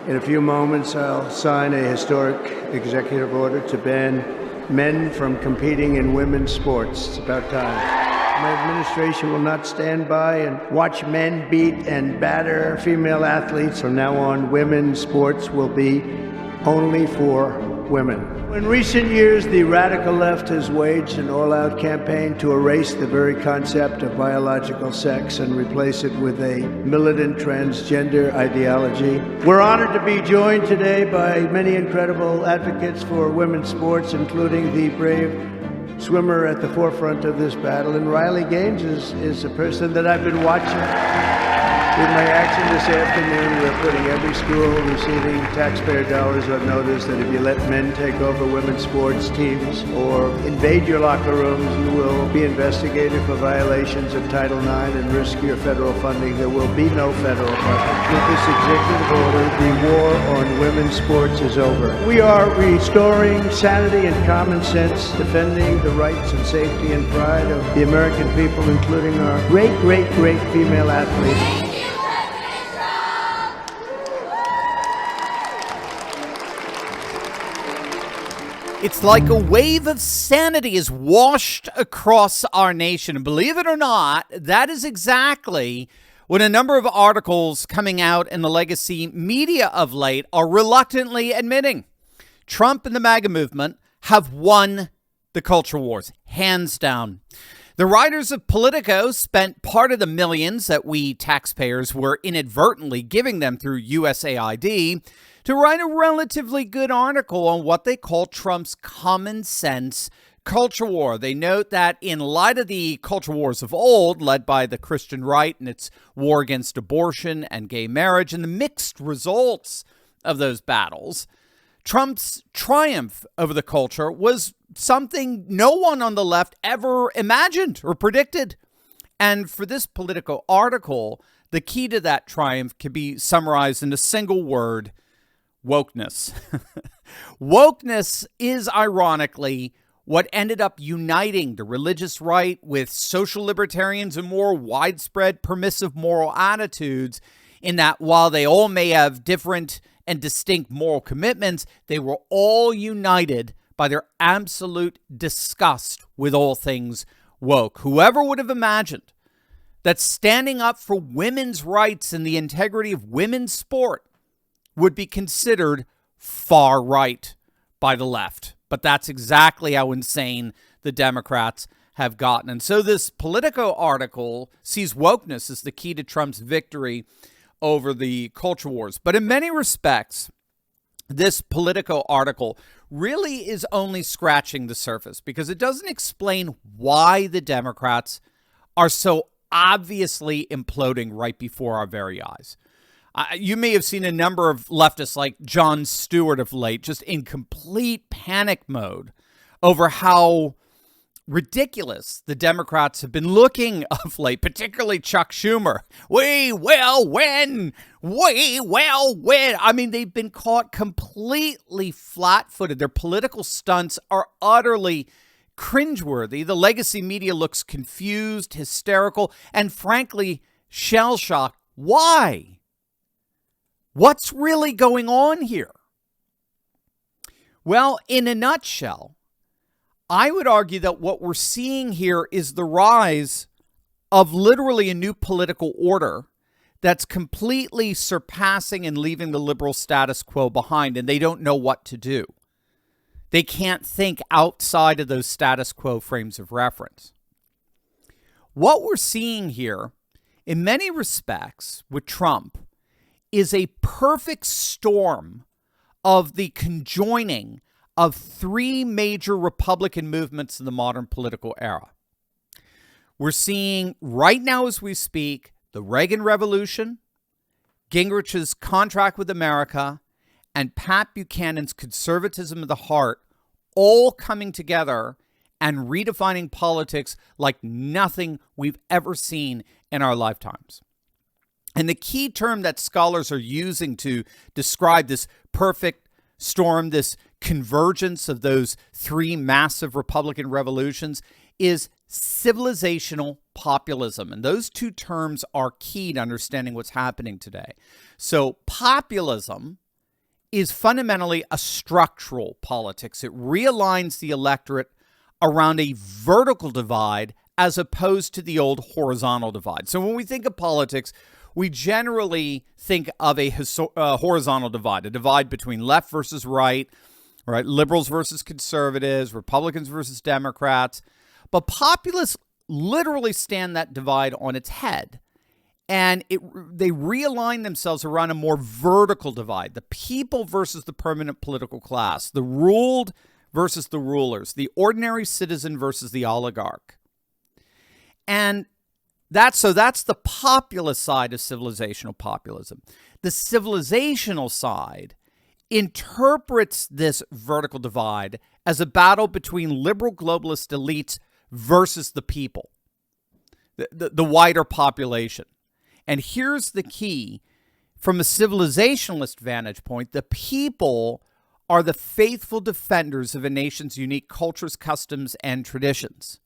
In a few moments, I'll sign a historic executive order to ban men from competing in women's sports. It's about time. My administration will not stand by and watch men beat and batter female athletes. From now on, women's sports will be only for women. In recent years, the radical left has waged an all-out campaign to erase the very concept of biological sex and replace it with a militant transgender ideology. We're honored to be joined today by many incredible advocates for women's sports, including the brave swimmer at the forefront of this battle. And Riley Gaines is a person that I've been watching. With my action this afternoon, we're putting every school receiving taxpayer dollars on notice that if you let men take over women's sports teams or invade your locker rooms, you will be investigated for violations of Title IX and risk your federal funding. There will be no federal funding. With this executive order, the war on women's sports is over. We are restoring sanity and common sense, defending the rights and safety and pride of the American people, including our great, great, great female athletes. It's like a wave of sanity is washed across our nation. And believe it or not, that is exactly what a number of articles coming out in the legacy media of late are reluctantly admitting. Trump and the MAGA movement have won the culture wars, hands down. The writers of Politico spent part of the millions that we taxpayers were inadvertently giving them through USAID to write a relatively good article on what they call Trump's common sense culture war. They note that in light of the culture wars of old, led by the Christian right and its war against abortion and gay marriage, and the mixed results of those battles, Trump's triumph over the culture was something no one on the left ever imagined or predicted. And for this Politico article, the key to that triumph can be summarized in a single word: wokeness. Wokeness is, ironically, what ended up uniting the religious right with social libertarians and more widespread permissive moral attitudes, in that while they all may have different and distinct moral commitments, they were all united by their absolute disgust with all things woke. Whoever would have imagined that standing up for women's rights and the integrity of women's sport would be considered far right by the left. But that's exactly how insane the Democrats have gotten. And so this Politico article sees wokeness as the key to Trump's victory over the culture wars. But in many respects, this Politico article really is only scratching the surface, because it doesn't explain why the Democrats are so obviously imploding right before our very eyes. You may have seen a number of leftists like Jon Stewart of late just in complete panic mode over how ridiculous the Democrats have been looking of late, particularly Chuck Schumer. We will win. We will win. I mean, they've been caught completely flat-footed. Their political stunts are utterly cringeworthy. The legacy media looks confused, hysterical, and frankly, shell-shocked. Why? What's really going on here? Well, in a nutshell, I would argue that what we're seeing here is the rise of literally a new political order that's completely surpassing and leaving the liberal status quo behind, and they don't know what to do. They can't think outside of those status quo frames of reference. What we're seeing here, in many respects, with Trump, is a perfect storm of the conjoining of three major Republican movements in the modern political era. We're seeing right now as we speak the Reagan Revolution, Gingrich's contract with America, and Pat Buchanan's conservatism of the heart all coming together and redefining politics like nothing we've ever seen in our lifetimes. And the key term that scholars are using to describe this perfect storm, this convergence of those three massive Republican revolutions, is civilizational populism. And those two terms are key to understanding what's happening today. So populism is fundamentally a structural politics. It realigns the electorate around a vertical divide as opposed to the old horizontal divide. So when we think of politics, we generally think of a horizontal divide, a divide between left versus right, liberals versus conservatives, Republicans versus Democrats. But populists literally stand that divide on its head. And they realign themselves around a more vertical divide, the people versus the permanent political class, the ruled versus the rulers, the ordinary citizen versus the oligarch. And that's the populist side of civilizational populism. The civilizational side interprets this vertical divide as a battle between liberal globalist elites versus the people, the wider population. And here's the key. From a civilizationalist vantage point, the people are the faithful defenders of a nation's unique cultures, customs, and traditions,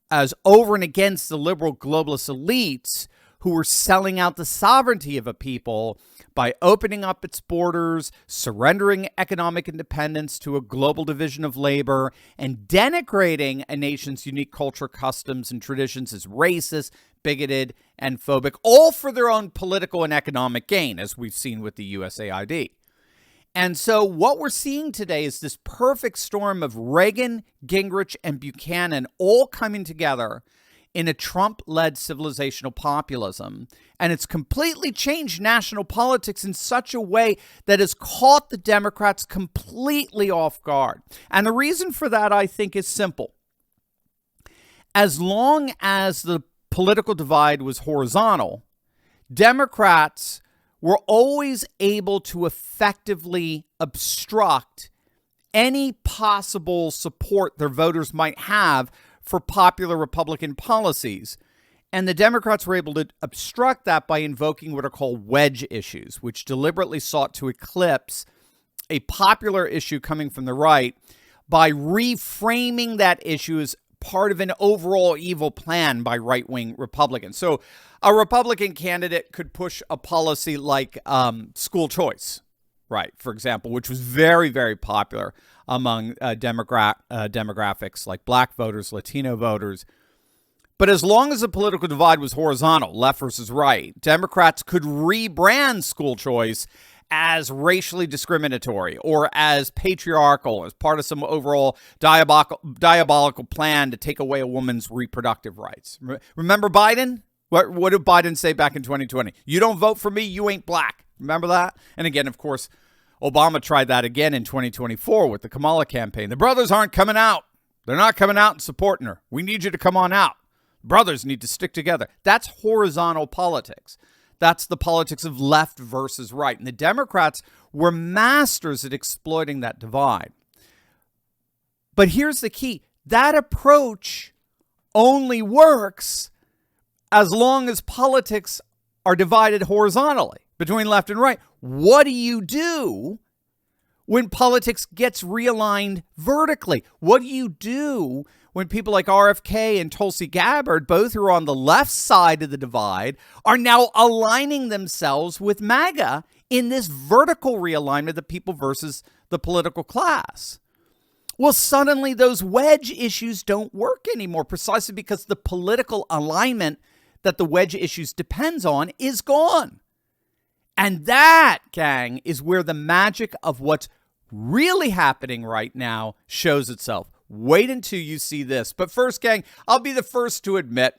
as over and against the liberal globalist elites who were selling out the sovereignty of a people by opening up its borders, surrendering economic independence to a global division of labor, and denigrating a nation's unique culture, customs, and traditions as racist, bigoted, and phobic, all for their own political and economic gain, as we've seen with the USAID. And so what we're seeing today is this perfect storm of Reagan, Gingrich, and Buchanan all coming together in a Trump-led civilizational populism. And it's completely changed national politics in such a way that has caught the Democrats completely off guard. And the reason for that, I think, is simple. As long as the political divide was horizontal, Democrats were always able to effectively obstruct any possible support their voters might have for popular Republican policies. And the Democrats were able to obstruct that by invoking what are called wedge issues, which deliberately sought to eclipse a popular issue coming from the right by reframing that issue as part of an overall evil plan by right-wing Republicans. So a Republican candidate could push a policy like school choice, right, for example, which was very, very popular among demographics like black voters, Latino voters. But as long as the political divide was horizontal, left versus right, Democrats could rebrand school choice as racially discriminatory or as patriarchal, as part of some overall diabolical plan to take away a woman's reproductive rights. Remember Biden? What did Biden say back in 2020? You don't vote for me, you ain't black. Remember that? And again, of course, Obama tried that again in 2024 with the Kamala campaign. The brothers aren't coming out. They're not coming out and supporting her. We need you to come on out. Brothers need to stick together. That's horizontal politics. That's the politics of left versus right. And the Democrats were masters at exploiting that divide. But here's the key. That approach only works as long as politics are divided horizontally between left and right. What do you do when politics gets realigned vertically? What do you do when people like RFK and Tulsi Gabbard, both who are on the left side of the divide, are now aligning themselves with MAGA in this vertical realignment of the people versus the political class? Well, suddenly those wedge issues don't work anymore, precisely because the political alignment that the wedge issues depends on is gone. And that, gang, is where the magic of what's really happening right now shows itself. Wait until you see this. But first, gang, I'll be the first to admit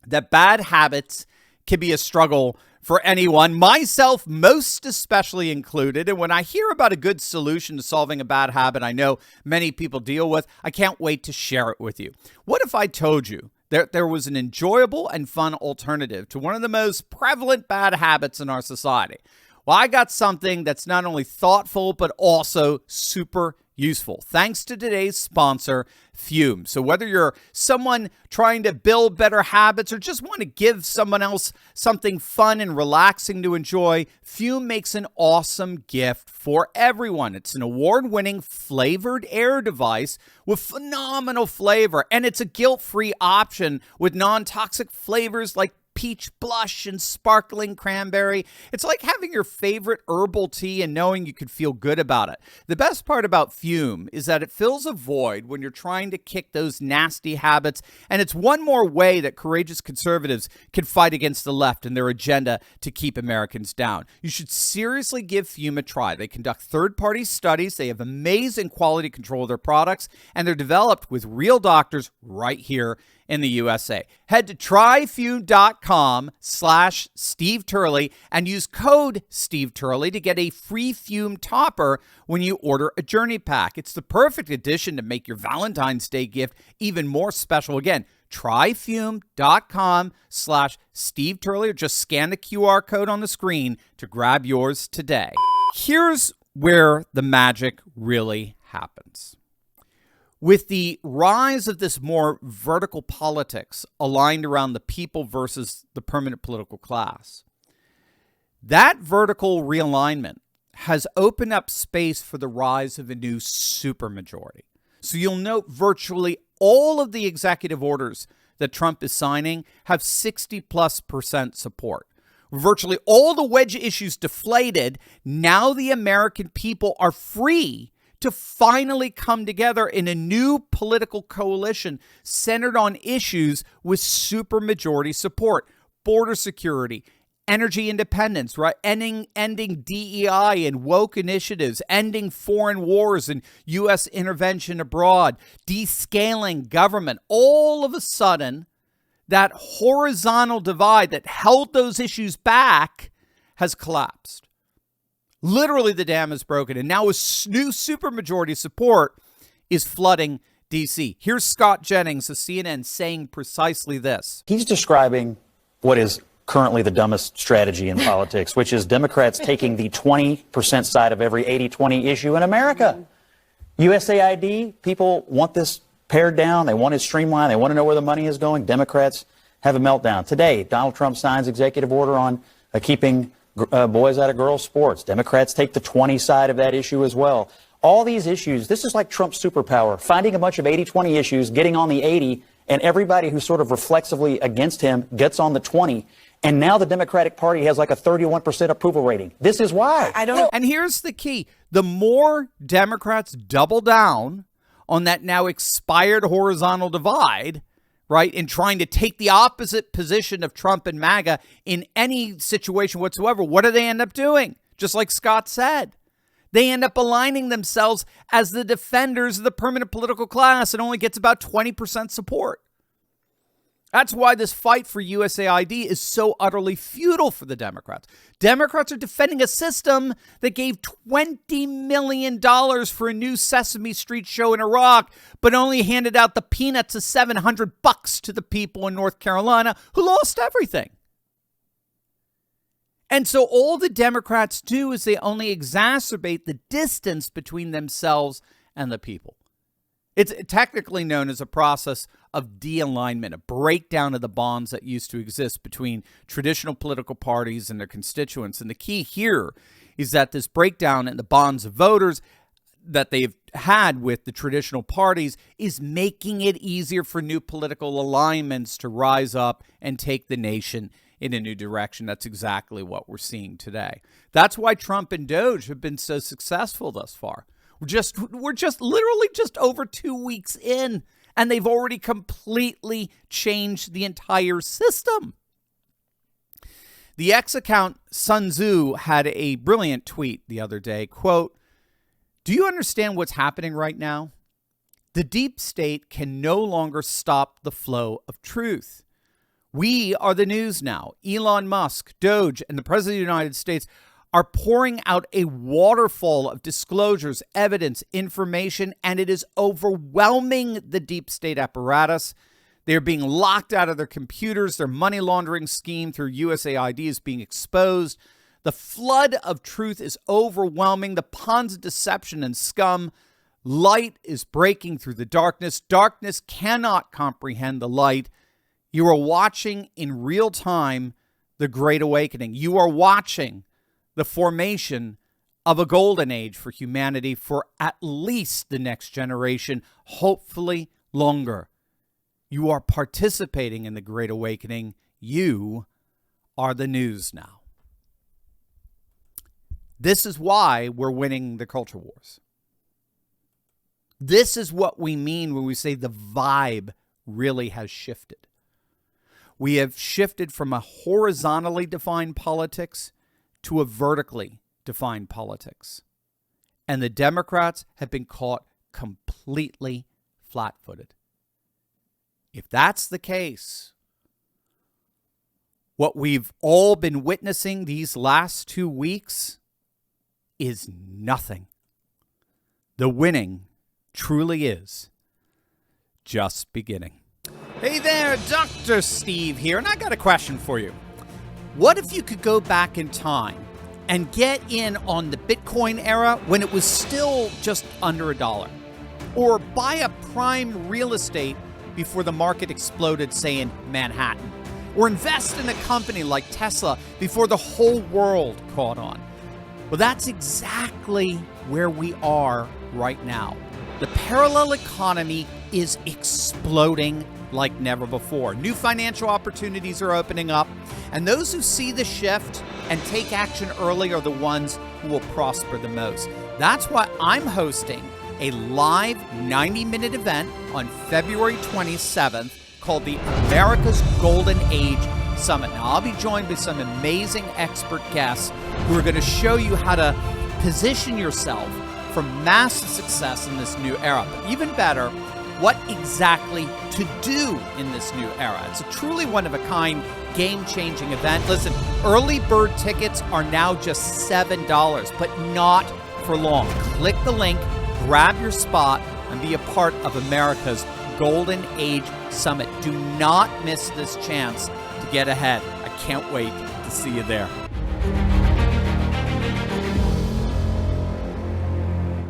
that bad habits can be a struggle for anyone, myself most especially included. And when I hear about a good solution to solving a bad habit I know many people deal with, I can't wait to share it with you. What if I told you there was an enjoyable and fun alternative to one of the most prevalent bad habits in our society? Well, I got something that's not only thoughtful, but also super useful, thanks to today's sponsor, Fume. So whether you're someone trying to build better habits or just want to give someone else something fun and relaxing to enjoy, Fume makes an awesome gift for everyone. It's an award-winning flavored air device with phenomenal flavor, and it's a guilt-free option with non-toxic flavors like peach blush and sparkling cranberry. It's like having your favorite herbal tea and knowing you could feel good about it. The best part about Fume is that it fills a void when you're trying to kick those nasty habits, and it's one more way that courageous conservatives can fight against the left and their agenda to keep Americans down. You should seriously give Fume a try. They conduct third-party studies, they have amazing quality control of their products, and they're developed with real doctors right here in the USA. Head to tryfume.com/Steve Turley and use code Steve Turley to get a free Fume topper when you order a journey pack. It's the perfect addition to make your Valentine's Day gift even more special. Again, tryfume.com/Steve Turley, or just scan the QR code on the screen to grab yours today. Here's where the magic really happens. With the rise of this more vertical politics aligned around the people versus the permanent political class, that vertical realignment has opened up space for the rise of a new supermajority. So you'll note virtually all of the executive orders that Trump is signing have 60+% support. Virtually all the wedge issues deflated. Now the American people are free to finally come together in a new political coalition centered on issues with supermajority support: border security, energy independence, right? Ending DEI and woke initiatives, ending foreign wars and U.S. intervention abroad, descaling government. All of a sudden, that horizontal divide that held those issues back has collapsed. Literally, the dam is broken, and now a new supermajority support is flooding D.C. Here's Scott Jennings of CNN saying precisely this. He's describing what is currently the dumbest strategy in politics, which is Democrats taking the 20% side of every 80-20 issue in America. USAID, people want this pared down. They want it streamlined. They want to know where the money is going. Democrats have a meltdown. Today, Donald Trump signs executive order on keeping boys out of girls' sports. Democrats take the 20 side of that issue as well. All these issues, this is like Trump's superpower, finding a bunch of 80-20 issues, getting on the 80, and everybody who's sort of reflexively against him gets on the 20. And now the Democratic Party has like a 31% approval rating. This is why. I don't know. And here's the key. The more Democrats double down on that now expired horizontal divide, right, in trying to take the opposite position of Trump and MAGA in any situation whatsoever, what do they end up doing? Just like Scott said, they end up aligning themselves as the defenders of the permanent political class and only gets about 20% support. That's why this fight for USAID is so utterly futile for the Democrats. Democrats are defending a system that gave $20 million for a new Sesame Street show in Iraq, but only handed out the peanuts of $700 to the people in North Carolina who lost everything. And so all the Democrats do is they only exacerbate the distance between themselves and the people. It's technically known as a process of de-alignment, a breakdown of the bonds that used to exist between traditional political parties and their constituents. And the key here is that this breakdown in the bonds of voters that they've had with the traditional parties is making it easier for new political alignments to rise up and take the nation in a new direction. That's exactly what we're seeing today. That's why Trump and Doge have been so successful thus far. We're just literally just over 2 weeks in, and they've already completely changed the entire system. The X account Sun Tzu had a brilliant tweet the other day, quote, "Do you understand what's happening right now? The deep state can no longer stop the flow of truth. We are the news now. Elon Musk, Doge, and the President of the United States are pouring out a waterfall of disclosures, evidence, information, and it is overwhelming the deep state apparatus. They're being locked out of their computers. Their money laundering scheme through USAID is being exposed. The flood of truth is overwhelming. The ponds of deception and scum. Light is breaking through the darkness. Darkness cannot comprehend the light. You are watching in real time the Great Awakening. You are watching the formation of a golden age for humanity for at least the next generation, hopefully longer. You are participating in the Great Awakening. You are the news now. This is why we're winning the culture wars. This is what we mean when we say the vibe really has shifted. We have shifted from a horizontally defined politics to a vertically defined politics. And the Democrats have been caught completely flat-footed. If that's the case, what we've all been witnessing these last 2 weeks is nothing. The winning truly is just beginning. Hey there, Dr. Steve here, and I got a question for you. What if you could go back in time and get in on the Bitcoin era when it was still just under $1? Or buy a prime real estate before the market exploded, say, in Manhattan? Or invest in a company like Tesla before the whole world caught on? Well, that's exactly where we are right now. The parallel economy is exploding like never before. New financial opportunities are opening up, and those who see the shift and take action early are the ones who will prosper the most. That's why I'm hosting a live 90-minute event on February 27th called the America's Golden Age Summit. Now, I'll be joined by some amazing expert guests who are going to show you how to position yourself for massive success in this new era. But even better, what exactly to do in this new era. It's a truly one-of-a-kind, game-changing event. Listen, early bird tickets are now just $7, but not for long. Click the link, grab your spot, and be a part of America's Golden Age Summit. Do not miss this chance to get ahead. I can't wait to see you there.